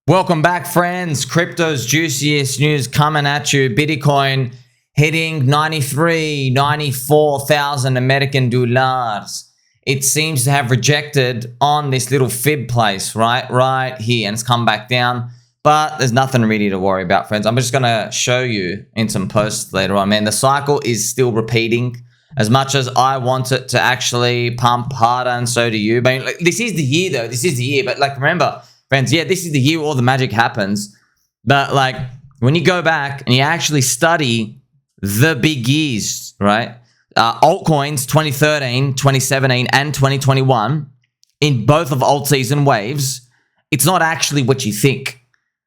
Welcome back, friends. Crypto's juiciest news coming at you. Bitcoin hitting 94,000 American dollars. It seems to have rejected on this little fib place right here, and it's come back down. But there's nothing really to worry about, friends. I'm just going to show you in some posts later on. Man, the cycle is still repeating. As much as I want it to actually pump harder, and so do you. But like, this is the year, though. This is the year. But like, remember, friends, yeah, this is the year where all the magic happens. But like, when you go back and you actually study the big years, right? Altcoins 2013, 2017, and 2021, in both of alt season waves, it's not actually what you think.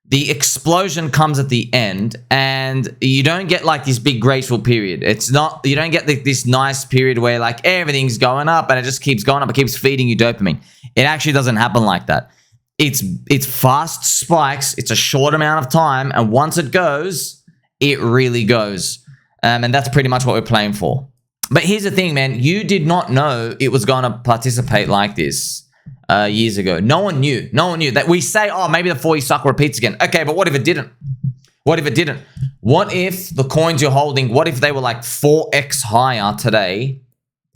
The explosion comes at the end, and you don't get like this big graceful period. It's not, you don't get this nice period where like everything's going up and it just keeps going up. It keeps feeding you dopamine. It actually doesn't happen like that. It's fast spikes. It's a short amount of time, and once it goes, it really goes. And that's pretty much what we're playing for. But here's the thing, man. You did not know it was going to participate like this years ago. No one knew. No one knew. That we say, oh, maybe the 40 cycle repeats again. Okay, but what if it didn't? What if it didn't? What if the coins you're holding, what if they were like 4x higher today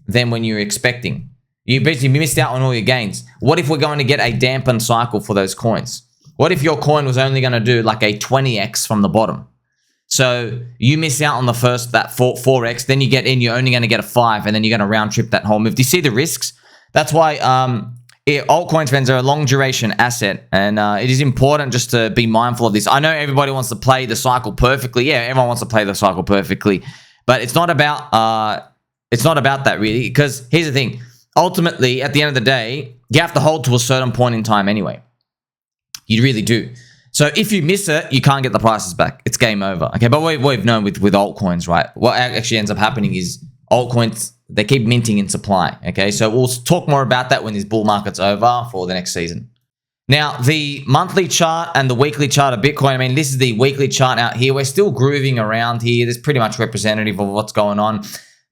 than when you were expecting? You basically missed out on all your gains. What if we're going to get a dampened cycle for those coins? What if your coin was only going to do like a 20x from the bottom? So you miss out on the first, that 4x, then you get in, you're only going to get a 5, and then you're going to round trip that whole move. Do you see the risks? That's why altcoins, friends, are a long duration asset, and it is important just to be mindful of this. I know everybody wants to play the cycle perfectly. Yeah, everyone wants to play the cycle perfectly, but it's not about that really, because here's the thing. Ultimately, at the end of the day, you have to hold to a certain point in time anyway. You really do. So if you miss it, you can't get the prices back. It's game over. Okay, but we've known with altcoins, right? What actually ends up happening is altcoins, they keep minting in supply. Okay, so we'll talk more about that when this bull market's over for the next season. Now, the monthly chart and the weekly chart of Bitcoin, I mean, this is the weekly chart out here. We're still grooving around here. This is pretty much representative of what's going on.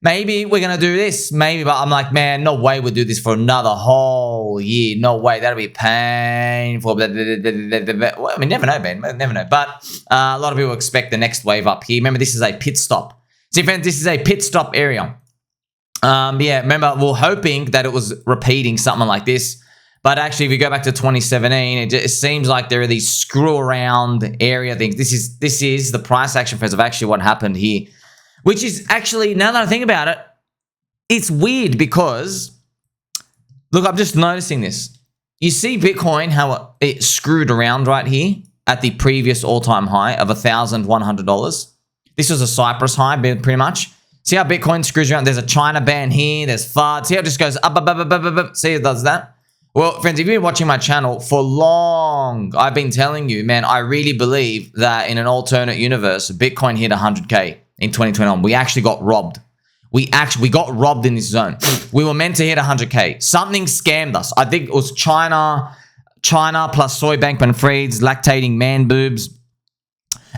Maybe we're going to do this. Maybe, but I'm like, man, no way we'll do this for another whole year. No way. That'll be painful. Well, I mean, never know, man. Never know. But a lot of people expect the next wave up here. Remember, this is a pit stop. See, friends, this is a pit stop area. Yeah, remember, we're hoping that it was repeating something like this. But actually, if you go back to 2017, it seems like there are these screw around area things. This is the price action, friends, of actually what happened here. Which is actually, now that I think about it, it's weird because, look, I'm just noticing this. You see Bitcoin, how it screwed around right here at the previous all-time high of $1,100. This was a Cyprus high, pretty much. See how Bitcoin screws around? There's a China band here. There's FUD. See how it just goes up, up, up, up, up, up, up. See how it does that? Well, friends, if you've been watching my channel for long, I've been telling you, man, I really believe that in an alternate universe, Bitcoin hit 100K. In 2021, we actually got robbed. We got robbed in this zone. We were meant to hit 100K. Something scammed us. I think it was China plus Soy Bankman-Fried's lactating man boobs,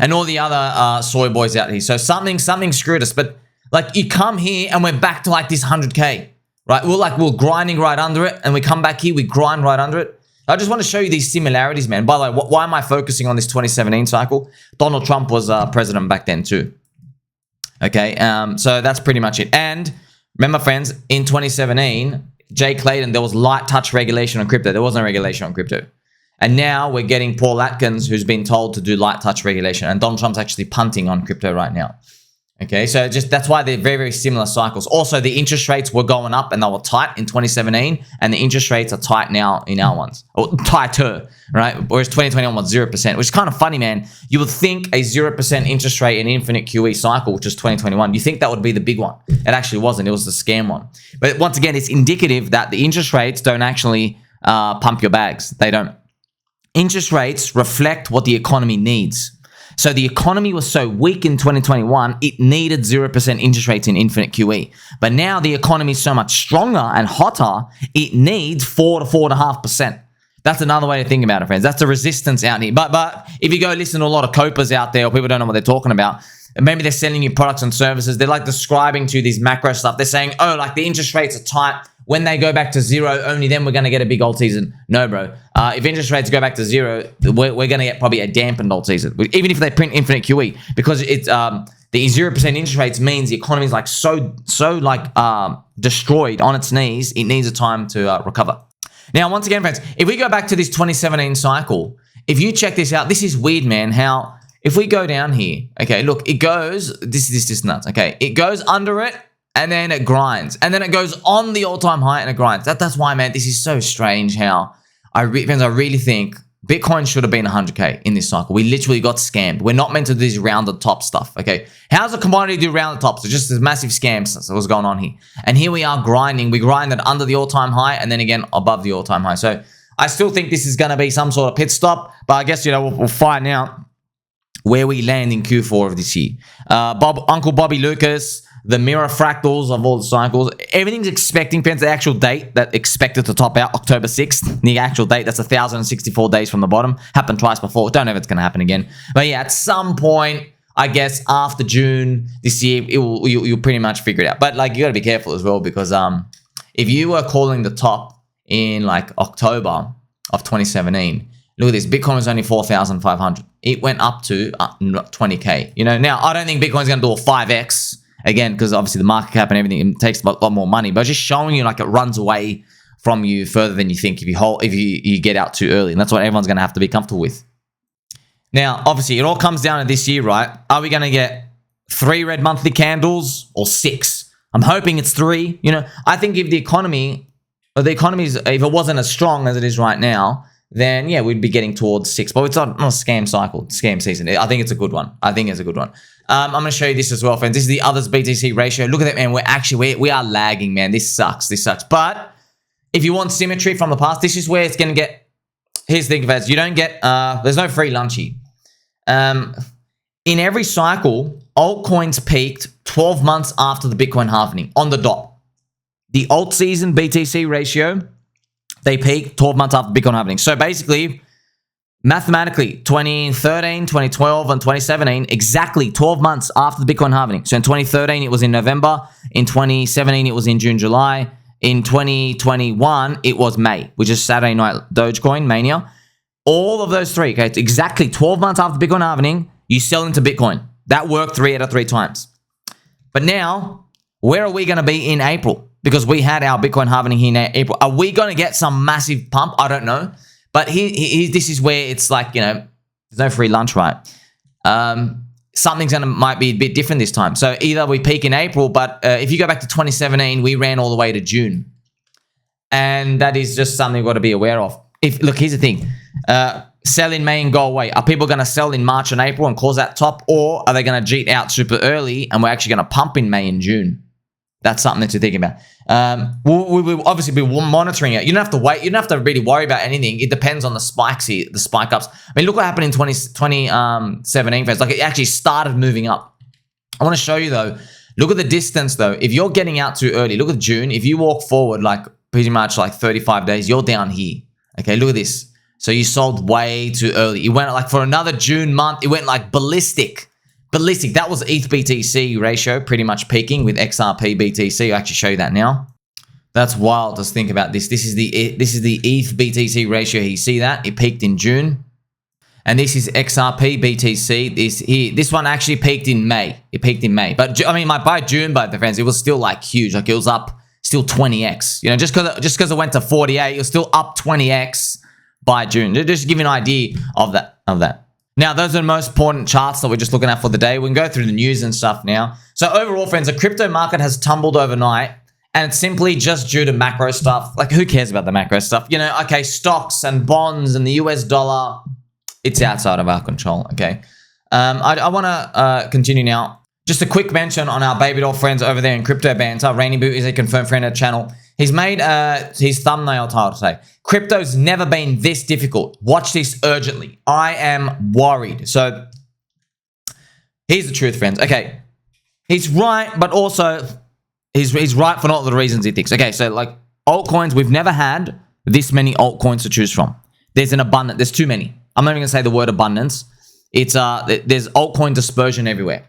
and all the other soy boys out here. So something screwed us. But like, you come here and we're back to like this 100K, right? We're grinding right under it, and we come back here, we grind right under it. I just want to show you these similarities, man. By the way, why am I focusing on this 2017 cycle? Donald Trump was president back then too. Okay, so that's pretty much it. And remember, friends, in 2017, Jay Clayton, there was light touch regulation on crypto. There was no regulation on crypto. And now we're getting Paul Atkins, who's been told to do light touch regulation. And Donald Trump's actually punting on crypto right now. Okay, so just that's why they're very, very similar cycles. Also, the interest rates were going up and they were tight in 2017, and the interest rates are tight now in our ones, or tighter, right? Whereas 2021 was 0%, which is kind of funny, man. You would think a 0% interest rate in infinite QE cycle, which is 2021, you think that would be the big one. It actually wasn't. It was the scam one. But once again, it's indicative that the interest rates don't actually pump your bags. They don't. Interest rates reflect what the economy needs. So the economy was so weak in 2021, it needed 0% interest rates in infinite QE. But now the economy is so much stronger and hotter, it needs 4 to 4.5%. That's another way to think about it, friends. That's the resistance out here. But if you go listen to a lot of copers out there, or people don't know what they're talking about, maybe they're selling you products and services, they're like describing to you these macro stuff. They're saying, oh, like the interest rates are tight. When they go back to zero, only then we're going to get a big alt season. No, bro. If interest rates go back to zero, we're going to get probably a dampened alt season, even if they print infinite QE, because it's the 0% interest rates means the economy is like so destroyed on its knees. It needs a time to recover. Now, once again, friends, if we go back to this 2017 cycle, if you check this out, this is weird, man. How if we go down here, okay, look, it goes. This is nuts. Okay, it goes under it. And then it grinds. And then it goes on the all-time high and it grinds. That's why, man, this is so strange how friends, I really think Bitcoin should have been 100K in this cycle. We literally got scammed. We're not meant to do this rounded top stuff, okay? How's a commodity do rounded tops? It's just this massive scam. So what's going on here? And here we are grinding. We grinded under the all-time high and then again above the all-time high. So I still think this is going to be some sort of pit stop. But I guess, we'll find out where we land in Q4 of this year. Uncle Bobby Lucas, the mirror fractals of all the cycles. Everything's expecting, friends, the actual date that expected to top out October 6th. The actual date, that's 1,064 days from the bottom. Happened twice before. Don't know if it's going to happen again. But yeah, at some point, I guess after June this year, you'll pretty much figure it out. But like, you got to be careful as well, because if you were calling the top in like October of 2017, look at this. Bitcoin was only 4,500. It went up to 20K. Now I don't think Bitcoin's going to do a 5x. Again, because obviously the market cap and everything, it takes a lot more money. But just showing you like it runs away from you further than you think if you get out too early. And that's what everyone's going to have to be comfortable with. Now, obviously, it all comes down to this year, right? Are we going to get 3 red monthly candles or 6? I'm hoping it's 3. I think if the economy if it wasn't as strong as it is right now, then yeah, we'd be getting towards 6. But it's not a scam cycle, scam season. I think it's a good one. I'm going to show you this as well, friends. This is the others BTC ratio. Look at that, man. We are lagging, man. This sucks. But if you want symmetry from the past, this is where it's going to get. Here's the thing, friends. You don't get. There's no free lunch here. In every cycle, altcoins peaked 12 months after the Bitcoin halvening on the dot. The alt season BTC ratio, they peaked 12 months after Bitcoin halvening. So basically, mathematically, 2013, 2012, and 2017, exactly 12 months after the Bitcoin halvening. So in 2013, it was in November. In 2017, it was in June, July. In 2021, it was May, which is Saturday night Dogecoin mania. All of those 3, okay, it's exactly 12 months after Bitcoin halvening, you sell into Bitcoin. That worked 3 out of 3 times. But now, where are we going to be in April? Because we had our Bitcoin halvening here in April. Are we going to get some massive pump? I don't know. But this is where it's like, there's no free lunch, right? Something's might be a bit different this time. So either we peak in April, but if you go back to 2017, we ran all the way to June. And that is just something we've got to be aware of. Look, here's the thing. Sell in May and go away. Are people going to sell in March and April and cause that top? Or are they going to jeet out super early and we're actually going to pump in May and June? That's something to think about. We will obviously be monitoring it. You don't have to wait. You don't have to really worry about anything. It depends on the spikes here, the spike ups. I mean, look what happened in 2017, friends. Like, it actually started moving up. I want to show you, though. Look at the distance, though. If you're getting out too early, look at June. If you walk forward, like, pretty much like 35 days, you're down here. Okay, look at this. So you sold way too early. You went, like, for another June month, it went, like, ballistic. That was ETH BTC ratio pretty much peaking with XRP BTC. I'll actually show you that now. That's wild to think about this. This is the ETH BTC ratio. You see that? It peaked in June. And this is XRP BTC. This one actually peaked in May. It peaked in May. But I mean, by June, friends, it was still like huge. Like, it was up still 20x. Just because it went to 48, it was still up 20x by June. Just to give you an idea of that. Now, those are the most important charts that we're just looking at for the day. We can go through the news and stuff now. So overall, friends, the crypto market has tumbled overnight, and it's simply just due to macro stuff. Like, who cares about the macro stuff? Okay, stocks and bonds and the US dollar, it's outside of our control, okay? I want to continue now. Just a quick mention on our baby doll friends over there in Crypto Banter. Rainy Boo is a confirmed friend of the channel. He's made his thumbnail title say, "Crypto's never been this difficult. Watch this urgently. I am worried." So here's the truth, friends. Okay, he's right, but also he's right for not the reasons he thinks. Okay, so like altcoins, we've never had this many altcoins to choose from. There's an abundance. There's too many. I'm not even gonna say the word abundance. It's there's altcoin dispersion everywhere.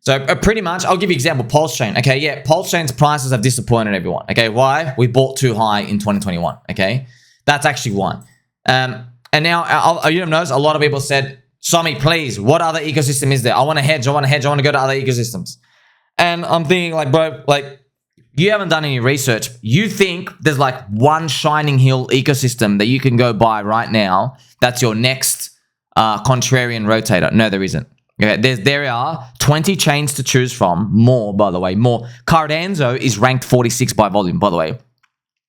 So pretty much, I'll give you an example, PulseChain. Okay, yeah, PulseChain's prices have disappointed everyone. Okay, why? We bought too high in 2021. Okay, that's actually why. And now, you have noticed a lot of people said, Somi, please, what other ecosystem is there? I want to hedge, I want to go to other ecosystems. And I'm thinking like, bro, like, you haven't done any research. You think there's like one Shining Hill ecosystem that you can go buy right now that's your next contrarian rotator. No, there isn't. Okay, there are 20 chains to choose from. More, by the way, more. Cardanzo is ranked 46 by volume, by the way.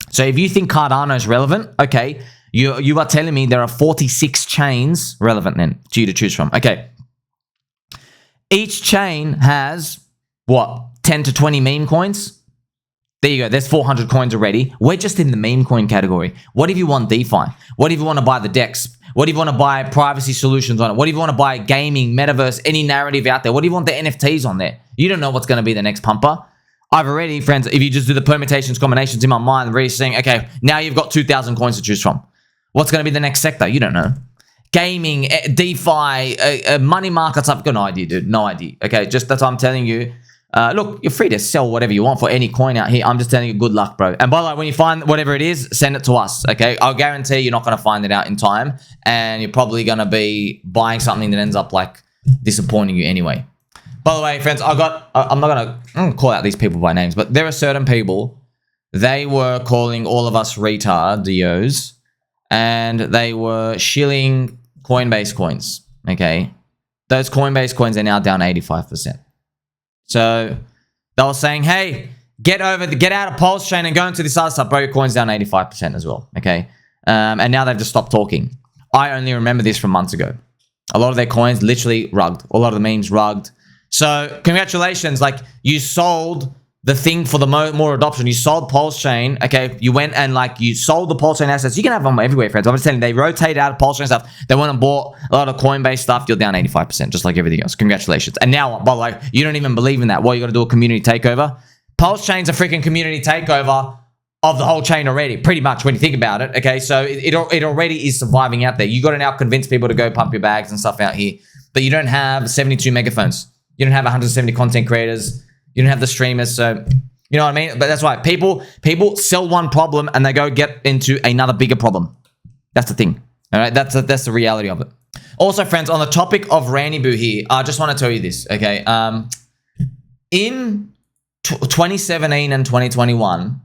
So if you think Cardano is relevant, okay, you are telling me there are 46 chains relevant then to you to choose from. Okay. Each chain has, what, 10 to 20 meme coins? There you go. There's 400 coins already. We're just in the meme coin category. What if you want DeFi? What if you want to buy the DEX? What if you want to buy privacy solutions on it? What if you want to buy gaming, metaverse, any narrative out there? What do you want the NFTs on there? You don't know what's going to be the next pumper. I've already, friends, if you just do the permutations, combinations in my mind, I'm already saying, okay, now you've got 2,000 coins to choose from. What's going to be the next sector? You don't know. Gaming, DeFi, money markets, I've got no idea, dude. No idea. Okay, just that's what I'm telling you. Look, you're free to sell whatever you want for any coin out here. I'm just telling you, good luck, bro. And by the way, when you find whatever it is, send it to us, okay? I'll guarantee you're not going to find it out in time, and you're probably going to be buying something that ends up, like, disappointing you anyway. By the way, friends, I'm not going to call out these people by names, but there are certain people, they were calling all of us retardios, and they were shilling Coinbase coins, okay? Those Coinbase coins are now down 85%. So they were saying, hey, get out of PulseChain and go into this other stuff. Bro, your coin's down 85% as well. Okay. And now they've just stopped talking. I only remember this from months ago. A lot of their coins literally rugged. A lot of the memes rugged. So congratulations. Like, you sold the thing for the more adoption. You sold PulseChain. Okay. You went and like you sold the PulseChain assets. You can have them everywhere, friends. I'm just telling you, they rotate out of PulseChain stuff. They went and bought a lot of Coinbase stuff. You're down 85%, just like everything else. Congratulations. And now, by the way, you don't even believe in that. What, you got to do a community takeover? PulseChain's a freaking community takeover of the whole chain already, pretty much, when you think about it. Okay. So it already is surviving out there. You got to now convince people to go pump your bags and stuff out here. But you don't have 72 megaphones. You don't have 170 content creators. You don't have the streamers, so you know what I mean? But that's why people sell one problem and they go get into another bigger problem. That's the thing. All right, that's the reality of it. Also, friends, on the topic of Randy Boo here, I just want to tell you this, okay? In 2017 and 2021,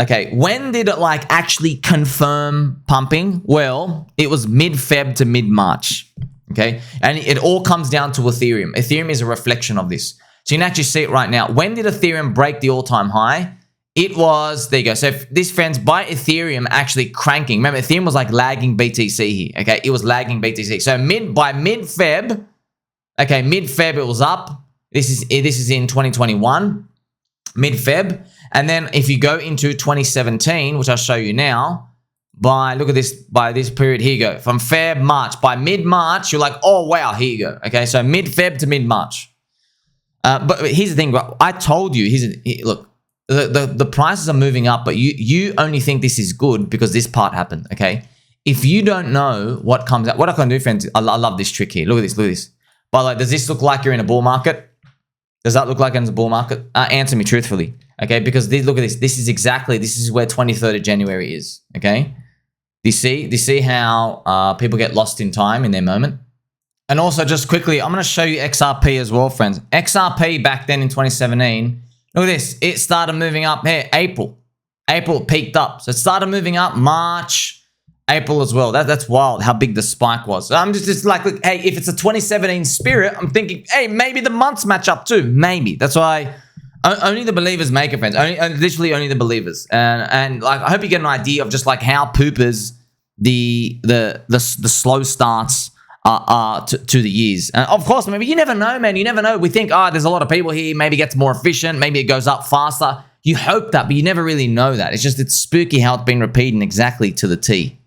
okay, when did it like actually confirm pumping? Well, it was mid-Feb to mid-March, okay? And it all comes down to Ethereum. Ethereum is a reflection of this. So you can actually see it right now. When did Ethereum break the all-time high? It was, there you go. So this, friends, by Ethereum actually cranking. Remember, Ethereum was like lagging BTC here, okay? It was lagging BTC. So by mid-Feb, okay, mid-Feb it was up. This is in 2021, mid-Feb. And then if you go into 2017, which I'll show you now, by this period, here you go. From Feb, March. By mid-March, you're like, oh, wow, here you go. Okay, so mid-Feb to mid-March. But here's the thing, bro. I told you, look, the prices are moving up, but you only think this is good because this part happened, okay? If you don't know what comes out, what I can do, friends, I love this trick here. Look at this, look at this. By the way, does this look like you're in a bull market? Does that look like it's a bull market? Answer me truthfully, okay? Because look at this. This is where 23rd of January is, okay? Do you see how people get lost in time in their moment? And also, just quickly, I'm going to show you XRP as well, friends. XRP back then in 2017, look at this. It started moving up here, April. April peaked up. So it started moving up March, April as well. That's wild how big the spike was. So I'm just like, look, hey, if it's a 2017 spirit, I'm thinking, hey, maybe the months match up too. Maybe. That's why only the believers make it, friends. Literally only the believers. And like, I hope you get an idea of just like how poopers the slow starts to the years. And of course, maybe you never know, man. You never know. We think, there's a lot of people here. Maybe it gets more efficient. Maybe it goes up faster. You hope that, but you never really know that. It's spooky how it's been repeating exactly to the T.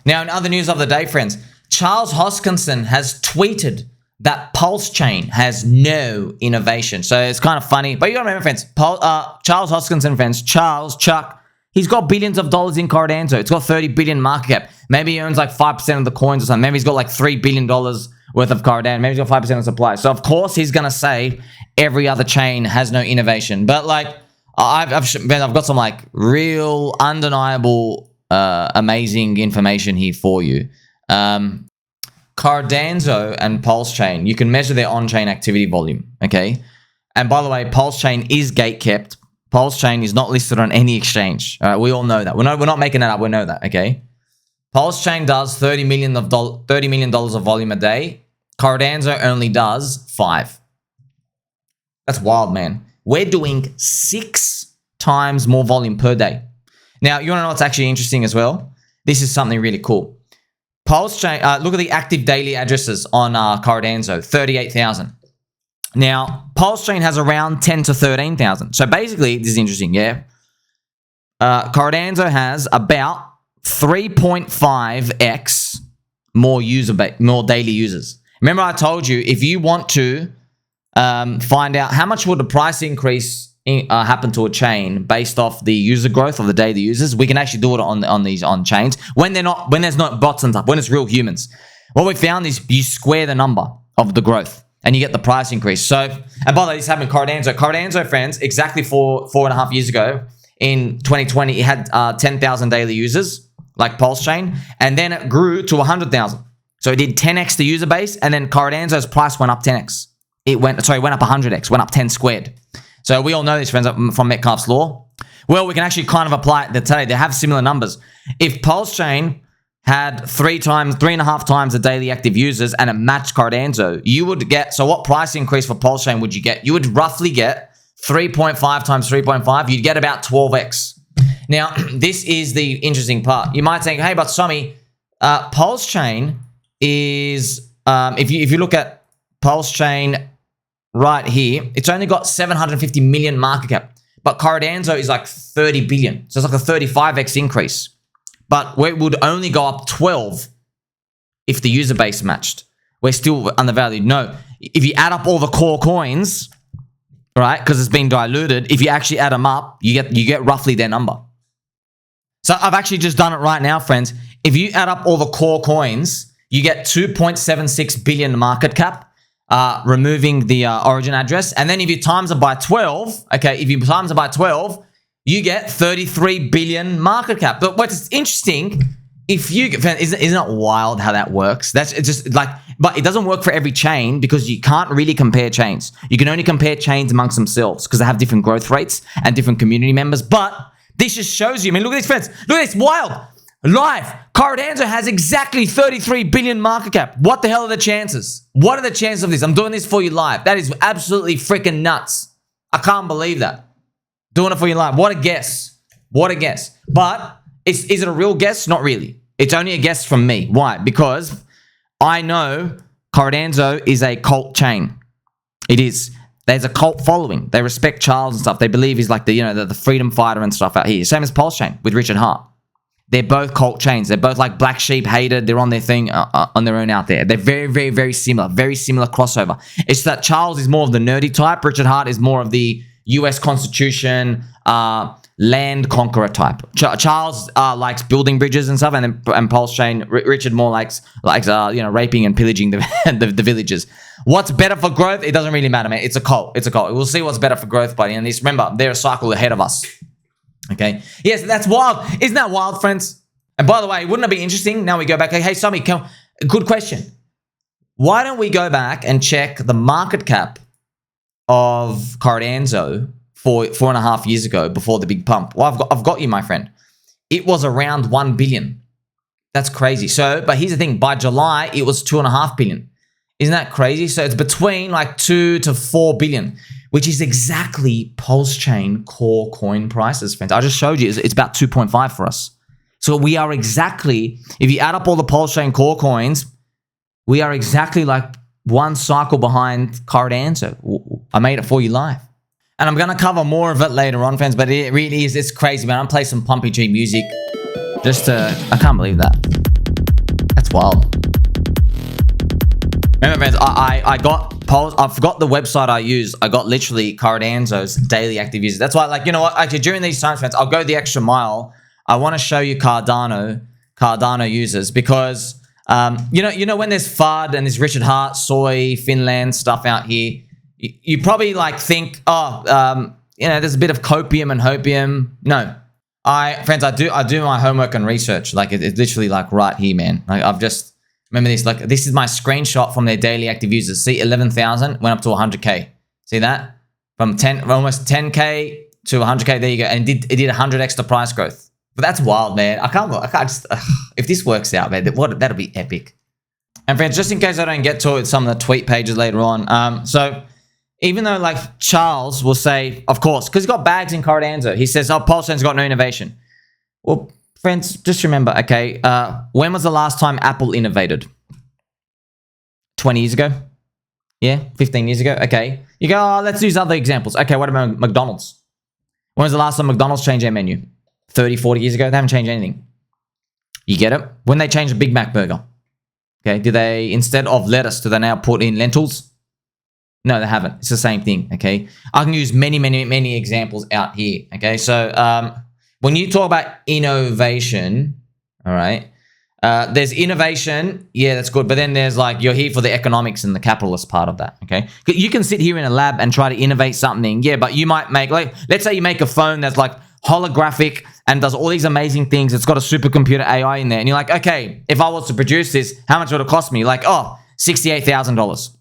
Now, in other news of the day, friends, Charles Hoskinson has tweeted that PulseChain has no innovation. So it's kind of funny. But you got to remember, friends, Charles Hoskinson, friends, Chuck, he's got billions of dollars in Cardanzo. It's got 30 billion market cap. Maybe he owns like 5% of the coins or something. Maybe he's got like $3 billion worth of Cardan. Maybe he's got 5% of supply. So of course he's going to say every other chain has no innovation. But like, I've got some like real undeniable amazing information here for you. Cardanzo and PulseChain, you can measure their on-chain activity volume, okay? And by the way, PulseChain is gate-kept. PulseChain is not listed on any exchange. All right, we all know that. We're not making that up. We know that, okay? PulseChain does $30 million of volume a day. Cardanzo only does 5. That's wild, man. We're doing 6 times more volume per day. Now, you want to know what's actually interesting as well? This is something really cool. PulseChain, look at the active daily addresses on Cardanzo, 38,000. Now, PulseChain has around 10 to 13,000. So basically, this is interesting, yeah? Cardanzo has about 3.5x more daily users. Remember I told you, if you want to find out how much would the price increase happen to a chain based off the user growth of the daily users, we can actually do it on these chains when there's not bots and stuff, when it's real humans. What we found is you square the number of the growth and you get the price increase. So, and by the way, this happened in Cardanzo. Cardanzo, friends, exactly 4.5 years ago in 2020, it had 10,000 daily users like PulseChain, and then it grew to 100,000. So it did 10x the user base, and then Cardanzo's price went up 10x. It went up 100x, went up 10 squared. So we all know this, friends, from Metcalfe's law. Well, we can actually kind of apply it today. They have similar numbers. If PulseChain had 3.5 times the daily active users and it matched Cardanzo, you would get, so what price increase for PulseChain would you get? You would roughly get 3.5 times 3.5. You'd get about 12x. Now, this is the interesting part. You might think, hey, but Somi, PulseChain is, if you look at PulseChain right here, it's only got 750 million market cap, but Cardanzo is like 30 billion. So it's like a 35x increase, but we would only go up 12 if the user base matched. We're still undervalued. No, if you add up all the core coins, right, because it's been diluted, if you actually add them up, you get roughly their number. So I've actually just done it right now, friends. If you add up all the core coins, you get 2.76 billion market cap, removing the origin address. And then if you times it by 12, okay, if you times it by 12, you get 33 billion market cap. But what's interesting, isn't it wild how that works? That's just like, but it doesn't work for every chain because you can't really compare chains. You can only compare chains amongst themselves because they have different growth rates and different community members. But this just shows you, I mean, look at this, friends. Look at this, wild. Live. Cardanzo has exactly 33 billion market cap. What the hell are the chances? What are the chances of this? I'm doing this for you live. That is absolutely freaking nuts. I can't believe that. Doing it for you live. What a guess. What a guess. But is it a real guess? Not really. It's only a guess from me. Why? Because I know Cardanzo is a cult chain. It is. There's a cult following. They respect Charles and stuff. They believe he's like the freedom fighter and stuff out here. Same as PulseChain with Richard Hart. They're both cult chains. They're both like black sheep, hated. They're on their thing, on their own out there. They're very, very, very similar. Very similar crossover. It's that Charles is more of the nerdy type. Richard Hart is more of the US Constitution, land conqueror type. Charles likes building bridges and stuff, and PulseChain, Richard more likes raping and pillaging the villages. What's better for growth? It doesn't really matter, man. It's a cult. It's a cult. We'll see what's better for growth by the end of this. Remember, they're a cycle ahead of us. Okay. Yes, that's wild. Isn't that wild, friends? And by the way, wouldn't it be interesting? Now we go back. Hey, Somi, good question. Why don't we go back and check the market cap of Cardanzo 4.5 years ago before the big pump? Well, I've got you, my friend. It was around 1 billion. That's crazy. So, but here's the thing. By July, it was 2.5 billion. Isn't that crazy? So it's between like 2 to 4 billion. Which is exactly PulseChain core coin prices, friends. I just showed you, it's about 2.5 for us. So we are exactly, if you add up all the PulseChain core coins, we are exactly like one cycle behind Cardanzo. I made it for you live. And I'm going to cover more of it later on, friends, but it really is, it's crazy, man. I'm play some Pumpy G music I can't believe that. That's wild. Remember, friends, I forgot the website I use. I got literally Cardanzo's daily active users. That's why, like, you know what? Actually, during these times, friends, I'll go the extra mile. I want to show you Cardano users because, you know when there's FUD and there's Richard Hart, Soy, Finland stuff out here, you probably like think, there's a bit of copium and hopium. No, friends, I do my homework and research. Like it's literally like right here, man. Like I've just remember this. Like this is my screenshot from their daily active users. See, 11,000 went up to 100K. See that from almost 10K to 100K. There you go, and it did 100x the price growth. But that's wild, man. I can't just if this works out, man. That'll be epic. And friends, just in case I don't get to it, some of the tweet pages later on. So even though like Charles will say, of course, because he's got bags in Cardanzo, he says, oh, PulseChain's got no innovation. Well, friends, just remember, okay, when was the last time Apple innovated? 20 years ago? Yeah, 15 years ago? Okay. You go, oh, let's use other examples. Okay, what about McDonald's? When was the last time McDonald's changed their menu? 30, 40 years ago? They haven't changed anything. You get it? When they changed the Big Mac burger, okay, do they, instead of lettuce, do they now put in lentils? No, they haven't. It's the same thing, okay? I can use many examples out here, okay? So when you talk about innovation, all right, there's innovation, yeah, that's good, but then there's like, you're here for the economics and the capitalist part of that, okay? You can sit here in a lab and try to innovate something, yeah, but you might make, like, let's say you make a phone that's like holographic and does all these amazing things. It's got a supercomputer AI in there, and you're like, okay, if I was to produce this, how much would it cost me? Like, oh, $68,000.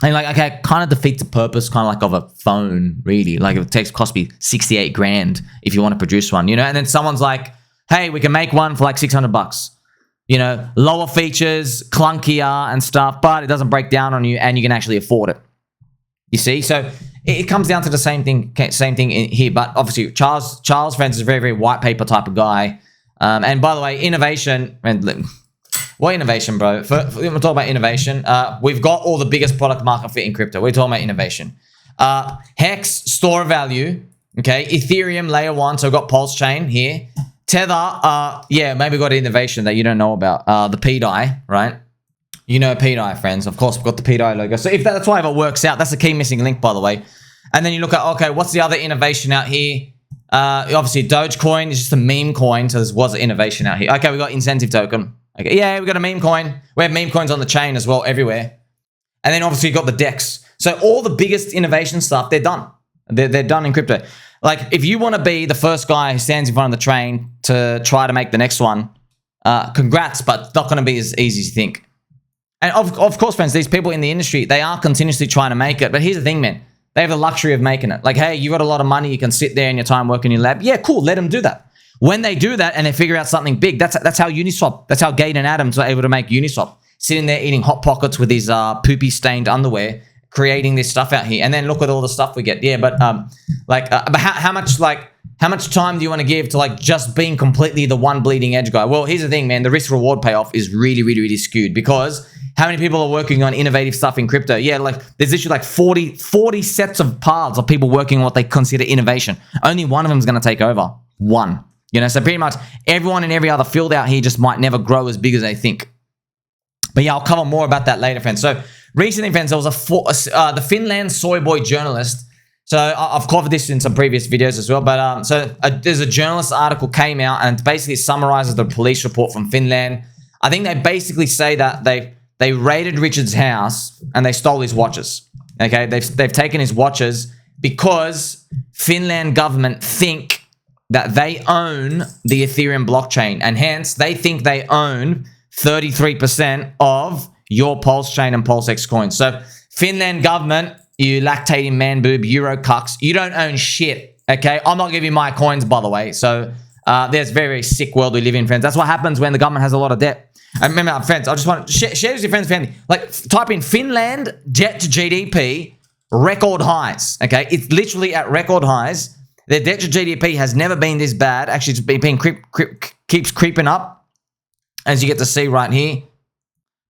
And like, okay, it kind of defeats the purpose, kind of like of a phone, really. Like it cost me 68 grand if you want to produce one, you know? And then someone's like, hey, we can make one for like 600 bucks. You know, lower features, clunkier and stuff, but it doesn't break down on you and you can actually afford it. You see? So it comes down to the same thing in here. But obviously, Charles, friends, is a very white paper type of guy. And by the way, innovation, and what innovation, bro? We're talking about innovation. We've got all the biggest product market fit in crypto. We're talking about innovation. Hex, store value. Okay. Ethereum, layer 1. So we've got PulseChain here. Tether, yeah, maybe got innovation that you don't know about. The PDI, right? You know PDI, friends. Of course, we've got the PDI logo. So if that's why if it works out, that's the key missing link, by the way. And then you look at, okay, what's the other innovation out here? Obviously, Dogecoin is just a meme coin. So there was an innovation out here. Okay, we got incentive token. Okay, yeah, we got a meme coin. We have meme coins on the chain as well, everywhere. And then obviously you got the DEX. So all the biggest innovation stuff, they're done. They're done in crypto. Like if you want to be the first guy who stands in front of the train to try to make the next one, congrats, but it's not going to be as easy as you think. And of course, friends, these people in the industry, they are continuously trying to make it. But here's the thing, man. They have the luxury of making it. Like, hey, you got a lot of money. You can sit there in your time working in your lab. Yeah, cool. Let them do that. When they do that and they figure out something big, that's how Uniswap, that's how Gade and Adams were able to make Uniswap. Sitting there eating Hot Pockets with his poopy stained underwear, creating this stuff out here. And then look at all the stuff we get. Yeah, but but how much time do you want to give to like just being completely the one bleeding edge guy? Well, here's the thing, man. The risk reward payoff is really skewed because how many people are working on innovative stuff in crypto? Yeah, like there's literally like 40 sets of paths of people working on what they consider innovation. Only one of them is going to take over. One. You know, so pretty much everyone in every other field out here just might never grow as big as they think. But yeah, I'll cover more about that later, friends. So recently, friends, there was the Finland Soyboy journalist. So I've covered this in some previous videos as well. But there's a journalist article came out and it basically summarizes the police report from Finland. I think they basically say that they raided Richard's house and they stole his watches. Okay, they've taken his watches because Finland government think that they own the Ethereum blockchain, and hence they think they own 33% of your PulseChain and PulseX coins. So Finland government, you lactating man boob, Euro cucks, you don't own shit, okay? I'm not giving you my coins, by the way. So there's very sick world we live in, friends. That's what happens when the government has a lot of debt. And remember, friends, I just want to share this with your friends and family. Like, type in Finland debt to GDP, record highs, okay? It's literally at record highs. Their debt to GDP has never been this bad. Actually, it's keeps creeping up, as you get to see right here.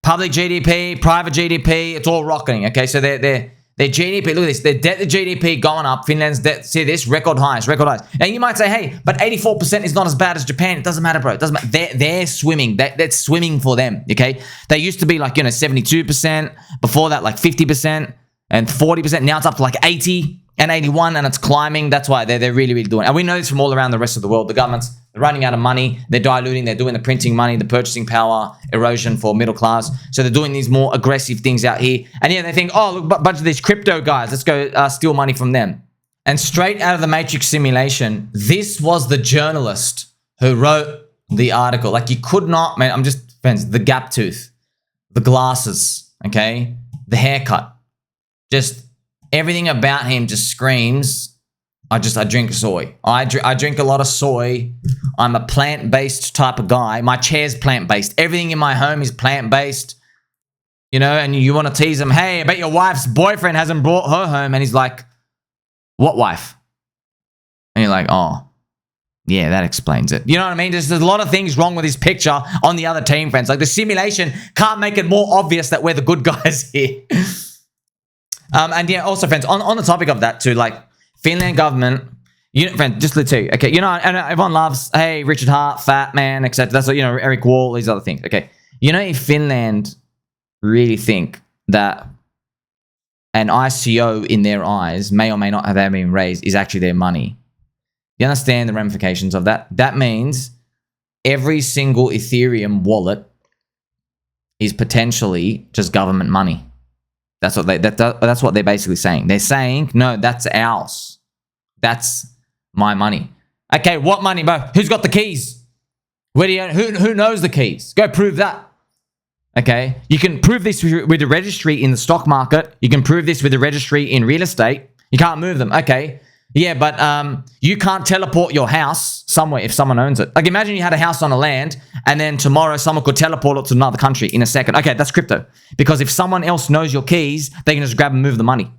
Public GDP, private GDP, it's all rocketing. Okay, so their GDP, look at this. Their debt to GDP going up. Finland's debt, see this, record highs. Now you might say, hey, but 84% is not as bad as Japan. It doesn't matter, bro. It doesn't matter. They're swimming. That's swimming for them. Okay, they used to be like 72%. Before that, like 50% and 40%. Now it's up to like 80. And 81, and it's climbing. That's why they're really doing it. And we know this from all around the rest of the world. The government's running out of money. They're diluting. They're doing the printing money, the purchasing power erosion for middle class. So they're doing these more aggressive things out here. And yeah, they think, oh, look, a bunch of these crypto guys, let's go steal money from them. And straight out of the Matrix simulation, this was the journalist who wrote the article. Like, you could not, man, I'm just, friends, the gap tooth, the glasses, okay? The haircut. Just everything about him just screams, I drink soy. I drink a lot of soy. I'm a plant-based type of guy. My chair's plant-based. Everything in my home is plant-based. You know, and you want to tease him, hey, I bet your wife's boyfriend hasn't brought her home. And he's like, what wife? And you're like, oh, yeah, that explains it. You know what I mean? There's a lot of things wrong with this picture on the other team, friends. Like, the simulation can't make it more obvious that we're the good guys here. And yeah, also, friends, on the topic of that too, like, Finland government, you know, friend, just to tell you, okay, you know, and everyone loves, hey, Richard Hart, fat man, etc. That's what, you know, Eric Wall, these other things. Okay, you know, if Finland really think that an ICO in their eyes may or may not have been raised is actually their money, you understand the ramifications of that? That means every single Ethereum wallet is potentially just government money. That's what that's what they're basically saying. They're saying, no, that's ours. That's my money. Okay, what money, bro? Who's got the keys? Where do you? Who knows the keys? Go prove that. Okay, you can prove this with the registry in the stock market. You can prove this with the registry in real estate. You can't move them. Okay, yeah, but you can't teleport your house somewhere if someone owns it. Like, imagine you had a house on a land, and then tomorrow someone could teleport it to another country in a second. Okay, that's crypto. Because if someone else knows your keys, they can just grab and move the money.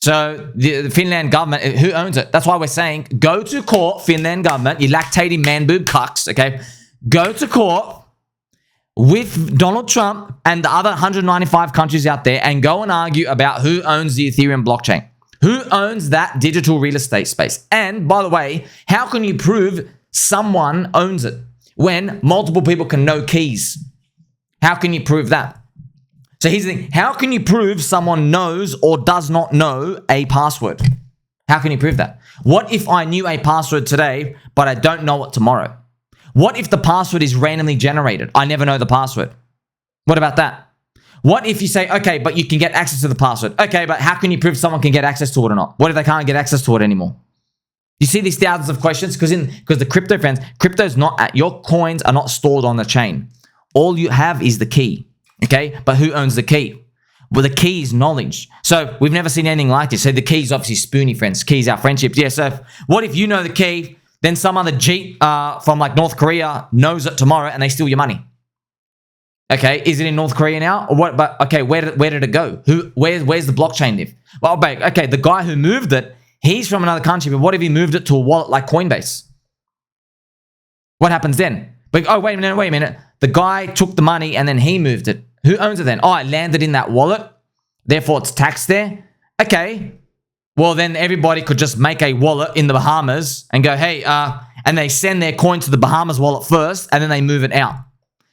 So the Finland government, who owns it? That's why we're saying, go to court, Finland government, you lactating man boob cucks, okay? Go to court with Donald Trump and the other 195 countries out there and go and argue about who owns the Ethereum blockchain. Who owns that digital real estate space? And by the way, how can you prove someone owns it when multiple people can know keys? How can you prove that? So here's the thing. How can you prove someone knows or does not know a password? How can you prove that? What if I knew a password today, but I don't know it tomorrow? What if the password is randomly generated? I never know the password. What about that? What if you say, okay, but you can get access to the password? Okay, but how can you prove someone can get access to it or not? What if they can't get access to it anymore? You see these thousands of questions? Because the crypto, friends, crypto's not, your coins are not stored on the chain. All you have is the key, okay? But who owns the key? Well, the key is knowledge. So we've never seen anything like this. So the key is obviously Spoonie, friends. Key is our friendships. Yeah, so what if you know the key, then some other Jeep from like North Korea knows it tomorrow and they steal your money? Okay, is it in North Korea now? Or what? But okay, where did it go? Where's the blockchain live? Well, okay, the guy who moved it, he's from another country, but what if he moved it to a wallet like Coinbase? What happens then? But, oh, wait a minute. The guy took the money and then he moved it. Who owns it then? Oh, it landed in that wallet, therefore it's taxed there. Okay, well then everybody could just make a wallet in the Bahamas and go, hey, and they send their coin to the Bahamas wallet first and then they move it out.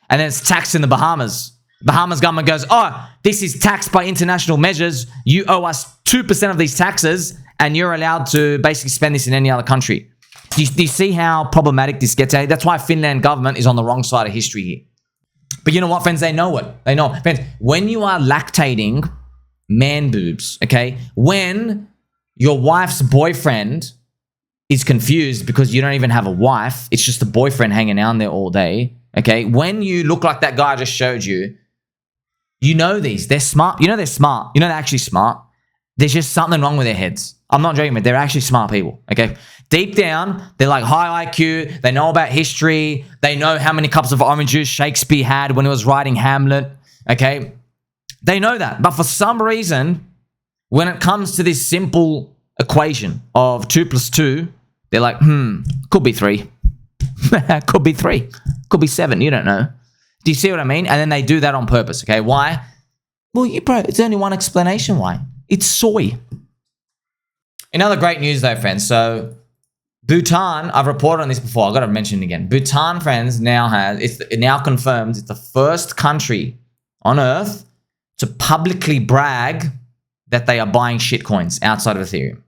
And then it's taxed in the Bahamas. Bahamas government goes, oh, this is taxed by international measures. You owe us 2% of these taxes and you're allowed to basically spend this in any other country. Do you see how problematic this gets? That's why Finland government is on the wrong side of history here. But you know what, friends? They know it. They know. Friends, when you are lactating man boobs, okay, when your wife's boyfriend is confused because you don't even have a wife, it's just a boyfriend hanging out there all day, okay, when you look like that guy I just showed you, you know these. They're smart. You know they're smart. You know they're actually smart. There's just something wrong with their heads. I'm not joking, but they're actually smart people, okay? Deep down, they're like high IQ. They know about history. They know how many cups of orange juice Shakespeare had when he was writing Hamlet, okay? They know that. But for some reason, when it comes to this simple equation of 2 + 2, they're like, could be 3. Could be 3. Could be 7. You don't know. Do you see what I mean? And then they do that on purpose, okay? Why? Well, bro, it's only one explanation why. It's soy. In other great news though, friends, so Bhutan, I've reported on this before, I've got to mention it again. Bhutan, friends, it now confirms it's the first country on earth to publicly brag that they are buying shitcoins outside of Ethereum.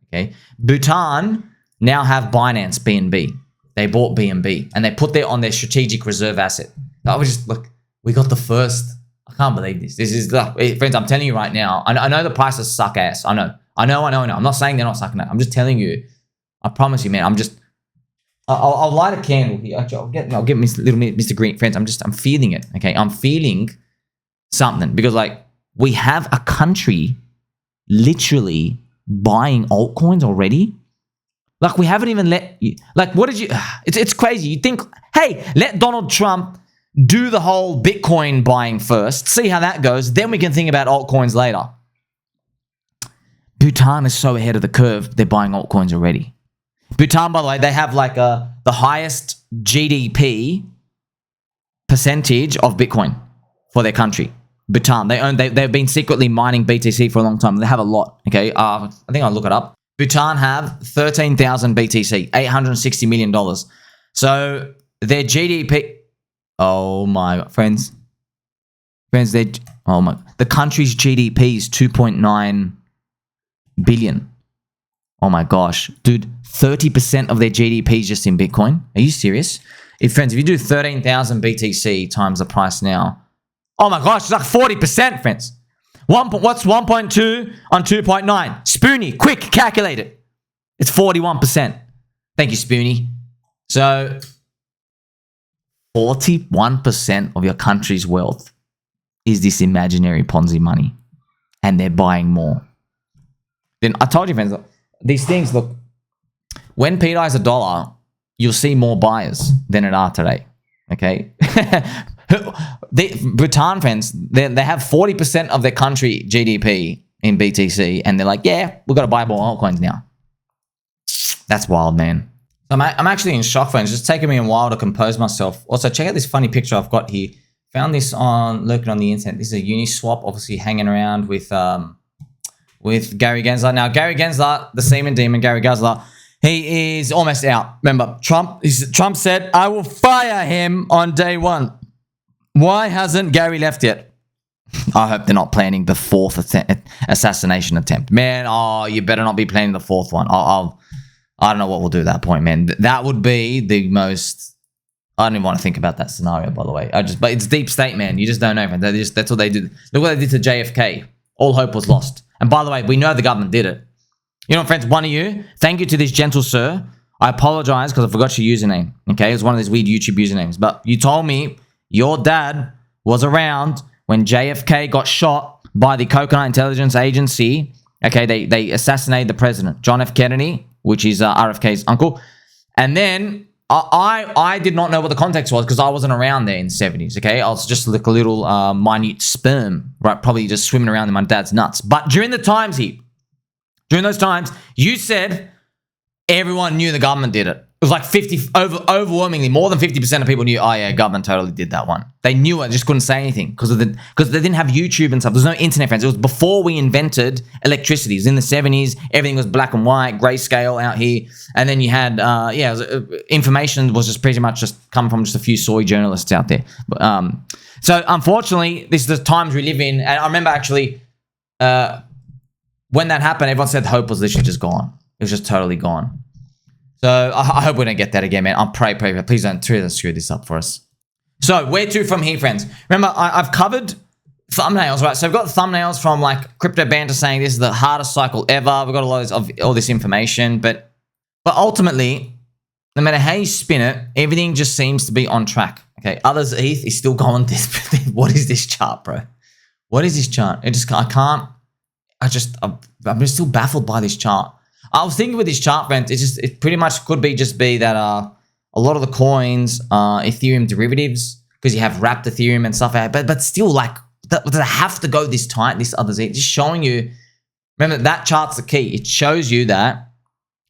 Okay, Bhutan now have Binance BNB. They bought BNB and they put that on their strategic reserve asset. I was just, look, we got the first. I can't believe this. This is, friends, I'm telling you right now, I know the prices suck ass. I know. I know. I'm not saying they're not sucking it. I'm just telling you. I promise you, man. I'll light a candle here. Actually, I'll get little Mr. Green, friends. I'm feeling it. Okay, I'm feeling something because like we have a country literally buying altcoins already. Like we haven't even let you. Like what did you? It's crazy. You think, hey, let Donald Trump do the whole Bitcoin buying first. See how that goes. Then we can think about altcoins later. Bhutan is so ahead of the curve. They're buying altcoins already. Bhutan, by the way, they have like the highest GDP percentage of Bitcoin for their country. Bhutan, they've been secretly mining BTC for a long time. They have a lot. Okay, I think I'll look it up. Bhutan have 13,000 BTC, $860 million. So their GDP. Oh my friends, the country's GDP is 2.9 billion. Oh my gosh, dude, 30% of their GDP is just in Bitcoin. Are you serious? If you do 13,000 BTC times the price now, oh my gosh, it's like 40%, friends. What's 1.2 on 2.9? Spoonie, quick, calculate it. It's 41%. Thank you, Spoonie. So 41% of your country's wealth is this imaginary Ponzi money, and they're buying more. Then I told you, friends, these things, look, when P dies $1, you'll see more buyers than it are today. Okay? Bhutan, friends, they have 40% of their country GDP in BTC, and they're like, yeah, we've got to buy more altcoins now. That's wild, man. I'm actually in shock, friends. It's taken me a while to compose myself. Also, check out this funny picture I've got here. Found this lurking on the internet. This is a Uniswap, obviously hanging around with Gary Gensler. Now, Gary Gensler, the semen demon, Gary Gensler, he is almost out. Remember, Trump said, I will fire him on day one. Why hasn't Gary left yet? I hope they're not planning the fourth assassination attempt. Man, you better not be planning the fourth one. I don't know what we'll do at that point, man. That would be the most... I don't even want to think about that scenario, by the way. But it's deep state, man. You just don't know, man. That's what they did. Look what they did to JFK. All hope was lost. And by the way, we know the government did it. You know, friends, one of you, thank you to this gentle sir. I apologize because I forgot your username. Okay, it was one of these weird YouTube usernames. But you told me your dad was around when JFK got shot by the Coconut Intelligence Agency. Okay, they assassinated the president, John F. Kennedy, which is RFK's uncle. And then I did not know what the context was because I wasn't around there in the 70s, okay? I was just like a little minute sperm, right? Probably just swimming around in my dad's nuts. But during those times, you said everyone knew the government did it. It was like overwhelmingly, more than 50% of people knew, oh yeah, government totally did that one. They knew it, just couldn't say anything because they didn't have YouTube and stuff. There's no internet, friends. It was before we invented electricity. It was in the 70s. Everything was black and white, grayscale out here. And then you had, information was just pretty much just come from just a few soy journalists out there. So unfortunately, this is the times we live in. And I remember actually, when that happened, everyone said hope was literally just gone. It was just totally gone. So I hope we don't get that again, man. I'm pray. Please don't screw this up for us. So where to from here, friends? Remember, I've covered thumbnails, right? So I've got thumbnails from like Crypto Banter saying this is the hardest cycle ever. We've got a lot of all this information, but ultimately, no matter how you spin it, everything just seems to be on track. Okay, others ETH is still going this. What is this chart, bro? What is this chart? I'm just still baffled by this chart. I was thinking with this chart, friends, it pretty much could be that a lot of the coins are Ethereum derivatives because you have wrapped Ethereum and stuff. But still, like, does it have to go this tight? This others, just showing you. Remember, that chart's the key. It shows you that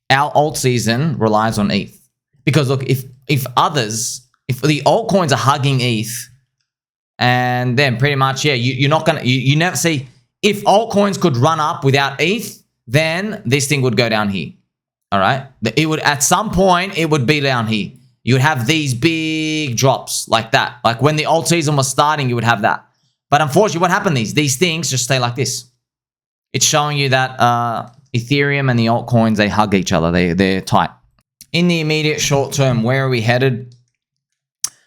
our alt season relies on ETH. Because look, if the altcoins are hugging ETH, and then pretty much, yeah, you're not gonna you never see if altcoins could run up without ETH. Then this thing would go down here. All right. It would, at some point, it would be down here. You would have these big drops like that. Like when the alt season was starting, you would have that. But unfortunately, what happened? These things just stay like this. It's showing you that Ethereum and the altcoins, they hug each other. They're tight. In the immediate short term, where are we headed?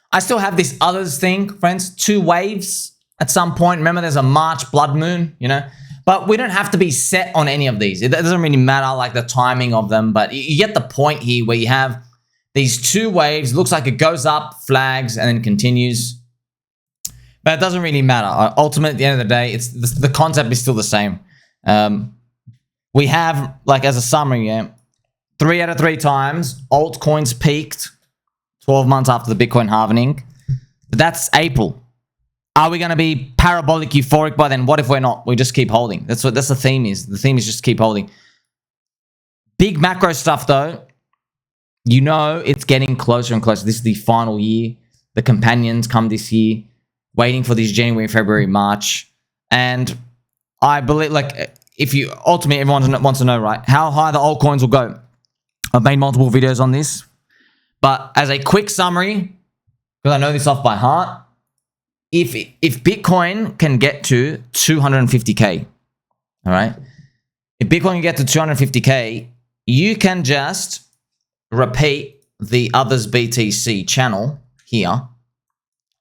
I still have this others thing, friends. 2 waves at some point. Remember, there's a March blood moon, you know. But we don't have to be set on any of these. It doesn't really matter like the timing of them, but you get the point here where you have these two waves. It looks like it goes up, flags, and then continues. But it doesn't really matter. Ultimately, at the end of the day, it's the concept is still the same. We have, like as a summary, yeah, 3 out of 3 times, altcoins peaked 12 months after the Bitcoin halvening. But that's April. Are we going to be parabolic euphoric by then? What if we're not? We just keep holding. That's the theme is. The theme is just keep holding. Big macro stuff though. You know it's getting closer and closer. This is the final year. The companions come this year. Waiting for this January, February, March. And I believe, like, if you ultimately everyone wants to know, right, how high the altcoins will go. I've made multiple videos on this. But as a quick summary, because I know this off by heart, if Bitcoin can get to 250K, all right? If Bitcoin can get to 250K, you can just repeat the others BTC channel here.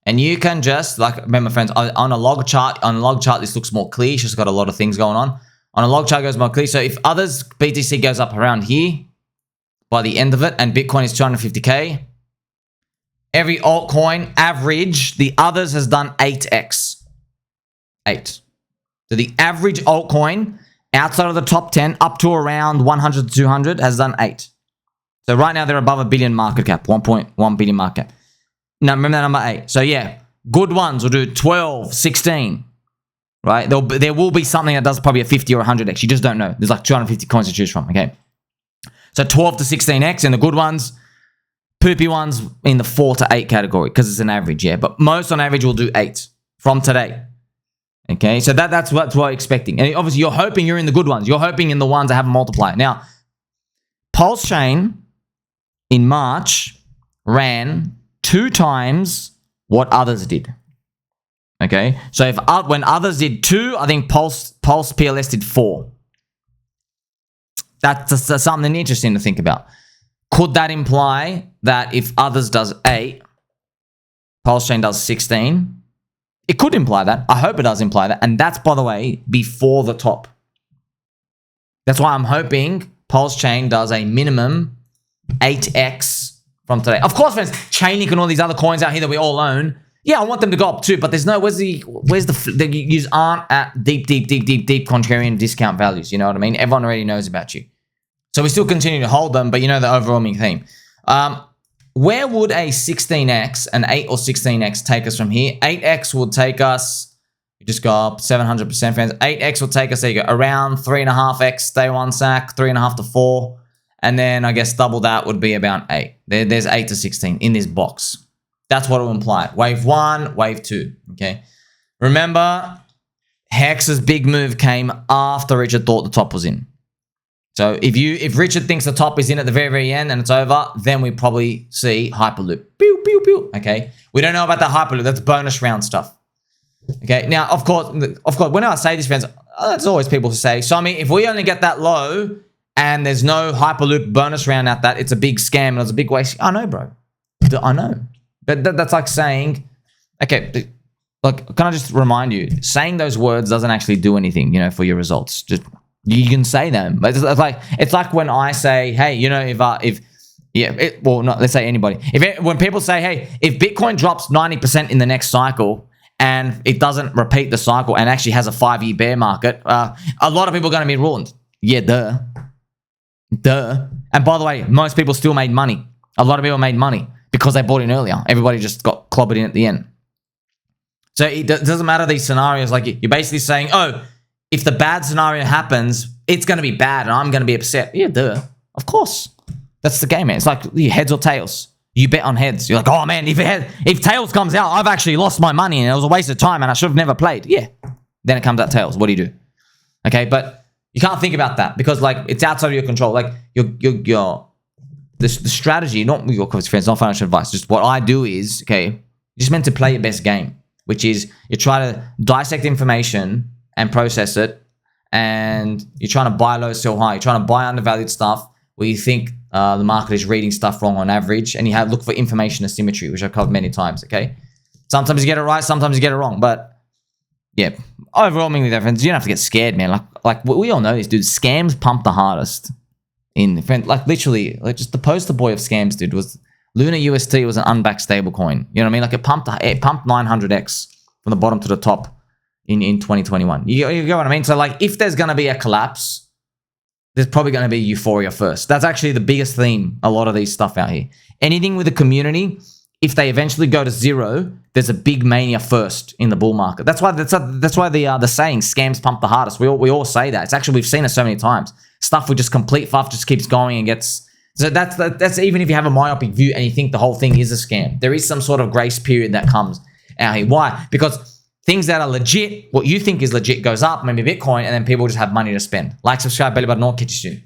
And you can just, like, remember friends, on a log chart, this looks more clear. It's just got a lot of things going on. On a log chart, it goes more clear. So if others BTC goes up around here by the end of it, and Bitcoin is 250K, every altcoin average, the others has done 8x. 8. So the average altcoin outside of the top 10 up to around 100 to 200 has done 8. So right now they're above a billion market cap, 1.1 billion market cap. Now remember that number 8. So yeah, good ones will do 12, 16, right? There will be something that does probably a 50 or 100x. You just don't know. There's like 250 coins to choose from, okay? So 12 to 16x and the good ones. Poopy ones in the 4 to 8 category because it's an average, yeah. But most on average will do 8 from today. Okay, so that's what we're expecting. And obviously you're hoping you're in the good ones. You're hoping in the ones that have a multiplier. Now, PulseChain in March ran 2 times what others did. Okay, so if when others did 2, I think Pulse PLS did 4. That's something interesting to think about. Could that imply that if others does 8, PulseChain does 16? It could imply that. I hope it does imply that. And that's, by the way, before the top. That's why I'm hoping PulseChain does a minimum 8x from today. Of course, friends, Chainlink and all these other coins out here that we all own, yeah, I want them to go up too, but there's no, where's the you aren't at deep contrarian discount values. You know what I mean? Everyone already knows about you. So we still continue to hold them, but you know the overwhelming theme. Where would a 16x, an 8 or 16x take us from here? 8x will take us, you just go up 700%, friends. 8x will take us, there you go, around 3.5x day one sack, 3.5 to 4. And then I guess double that would be about 8. There's 8 to 16 in this box. That's what it will imply. Wave 1, wave 2, okay? Remember, Hex's big move came after Richard thought the top was in. So if Richard thinks the top is in at the very, very end and it's over, then we probably see Hyperloop. Pew, pew, pew. Okay. We don't know about that Hyperloop. That's bonus round stuff. Okay. Now, of course, when I say this, friends, there's always people who say, so I mean, if we only get that low and there's no Hyperloop bonus round at that, it's a big scam and it's a big waste. I know, bro. I know. But that's like saying, okay, like, can I just remind you, saying those words doesn't actually do anything, you know, for your results. Just, you can say them, but it's like when I say, hey, you know, let's say anybody. When people say, hey, if Bitcoin drops 90% in the next cycle and it doesn't repeat the cycle and actually has a 5-year bear market, a lot of people are going to be ruined. Yeah, duh. And by the way, most people still made money. A lot of people made money because they bought in earlier. Everybody just got clobbered in at the end. So it doesn't matter these scenarios. Like, you're basically saying, oh, if the bad scenario happens, it's going to be bad and I'm going to be upset. Yeah, duh. Of course. That's the game, man. It's like heads or tails. You bet on heads. You're like, oh, man, if tails comes out, I've actually lost my money and it was a waste of time and I should have never played. Yeah. Then it comes out tails. What do you do? Okay, but you can't think about that because, like, it's outside of your control. Like, the strategy, not your friends, not financial advice. Just what I do is, okay, you're just meant to play your best game, which is you try to dissect information and process it, and you're trying to buy low, sell high. You're trying to buy undervalued stuff where you think the market is reading stuff wrong on average, and you look for information asymmetry, which I've covered many times, okay? Sometimes you get it right, sometimes you get it wrong, but yeah, overwhelmingly, their friends, you don't have to get scared, man. Like we all know this, dude. Scams pump the hardest. Like literally, like just the poster boy of scams, dude, was Luna UST was an unbacked stable coin. You know what I mean? Like it pumped 900x from the bottom to the top in 2021. You get what I mean? So like if there's going to be a collapse, there's probably going to be euphoria first. That's actually the biggest theme, a lot of these stuff out here. Anything with a community, if they eventually go to zero, there's a big mania first in the bull market. That's why the saying scams pump the hardest. We all say that. It's actually, we've seen it so many times. Stuff with just complete fluff just keeps going and gets. So that's even if you have a myopic view and you think the whole thing is a scam. There is some sort of grace period that comes out here. Why? Because things that are legit, what you think is legit goes up, maybe Bitcoin, and then people just have money to spend. Like, subscribe, belly button, all, catch you soon.